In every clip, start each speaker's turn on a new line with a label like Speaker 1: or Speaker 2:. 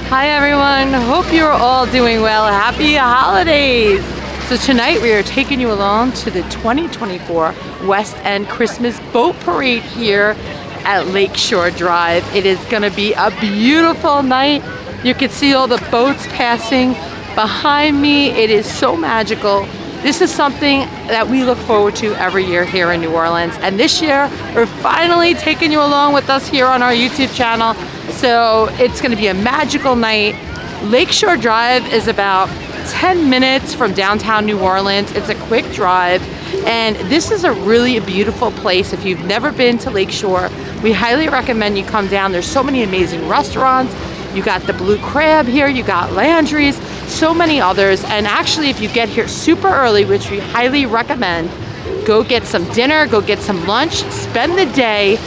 Speaker 1: Hi everyone, hope you're all doing well. Happy holidays! So tonight we are taking you along to the 2024 West End Christmas Boat Parade here at Lakeshore Drive. It is going to be a beautiful night. You can see all the boats passing behind me. It is so magical. This is something that we look forward to every year here in New Orleans. And this year, we're finally taking you along with us here on our YouTube channel. So it's going to be a magical night. Lakeshore Drive is about 10 minutes from downtown New Orleans. It's a quick drive. And this is a really beautiful place. If you've never been to Lakeshore, we highly recommend you come down. There's so many amazing restaurants. You got the Blue Crab here, you got Landry's, so many others. And actually, if you get here super early, which we highly recommend, go get some dinner, go get some lunch, spend the day,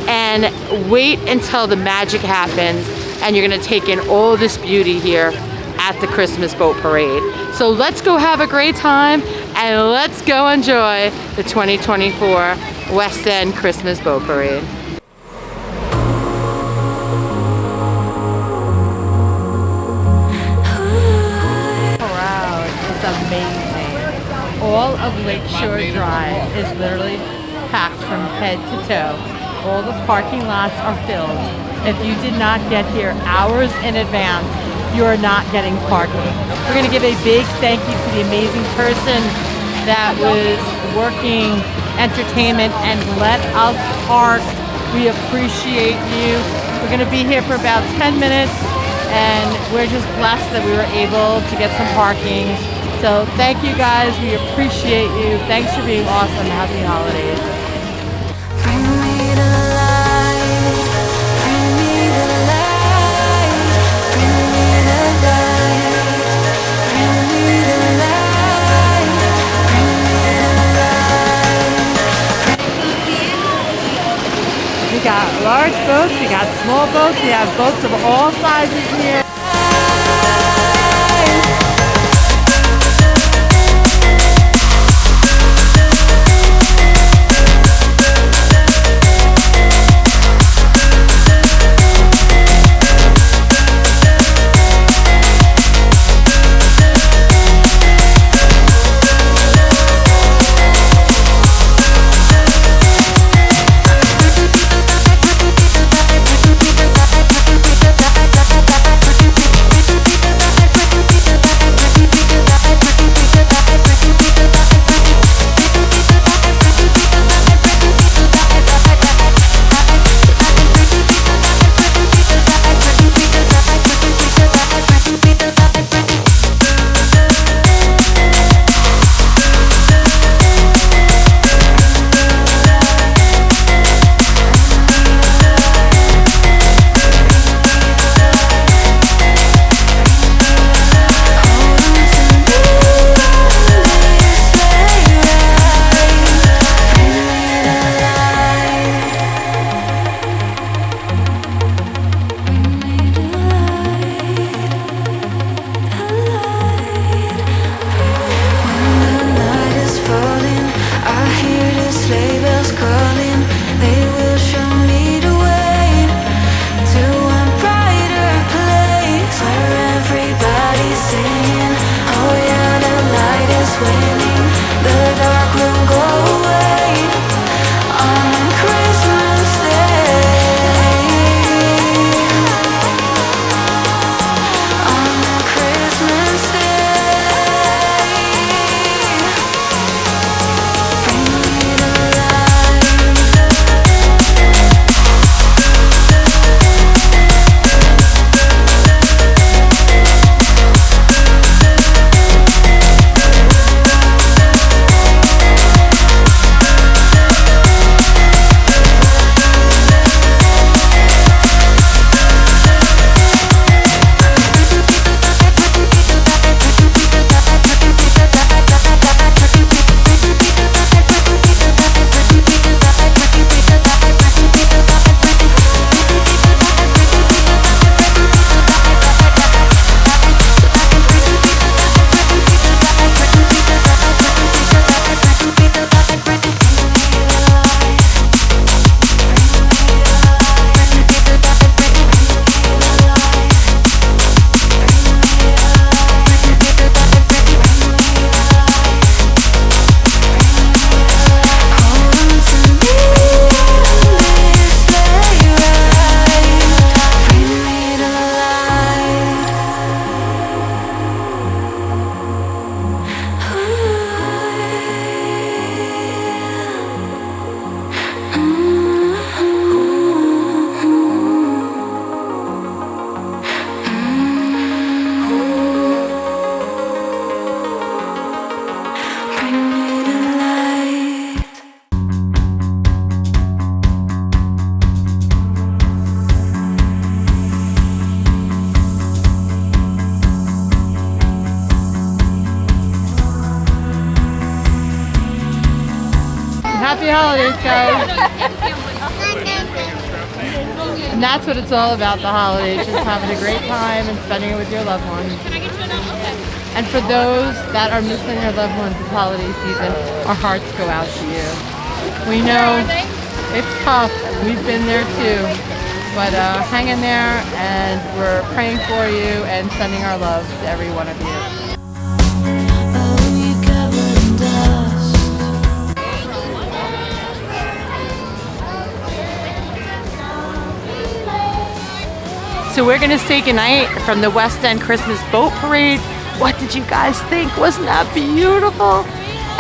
Speaker 1: and wait until the magic happens. And you're gonna take in all this beauty here at the Christmas Boat Parade. So let's go have a great time and let's go enjoy the 2024 West End Christmas Boat Parade. Amazing. All of Lakeshore Drive is literally packed from head to toe. All the parking lots are filled. If you did not get here hours in advance, you are not getting parking. We're going to give a big thank you to the amazing person that was working entertainment and let us park. We appreciate you. We're going to be here for about 10 minutes and we're just blessed that we were able to get some parking. So thank you guys, we appreciate you. Thanks for being awesome. Happy holidays.
Speaker 2: Bring me the light, bring me the light, bring me the light, bring me the light, bring me the light.
Speaker 1: We got large boats, we got small boats, we have boats of all sizes here. Happy holidays, guys. And that's what it's all about, the holidays, just having a great time and spending it with your loved ones. And for those that are missing their loved ones this holiday season, our hearts go out to you. We know it's tough. We've been there too. But hang in there, and we're praying for you and sending our love to every one of you. So we're gonna say goodnight from the West End Christmas Boat Parade. What did you guys think? Wasn't that beautiful?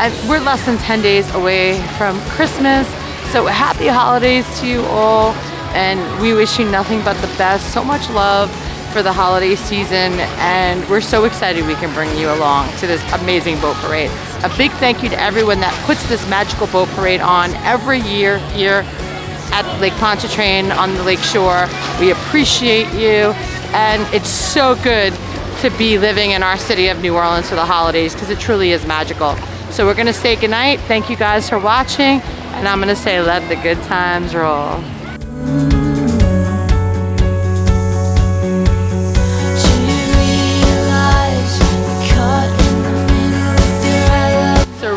Speaker 1: And we're less than 10 days away from Christmas. So happy holidays to you all. And we wish you nothing but the best. So much love for the holiday season. And we're so excited we can bring you along to this amazing boat parade. A big thank you to everyone that puts this magical boat parade on every year here at Lake Pontchartrain on the lake shore. We appreciate you, and it's so good to be living in our city of New Orleans for the holidays because it truly is magical. So we're gonna say goodnight. Thank you guys for watching, and I'm gonna say let the good times roll.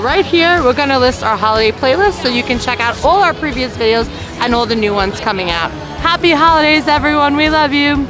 Speaker 1: Right here, we're gonna list our holiday playlist so you can check out all our previous videos and all the new ones coming out. Happy holidays, everyone. We love you.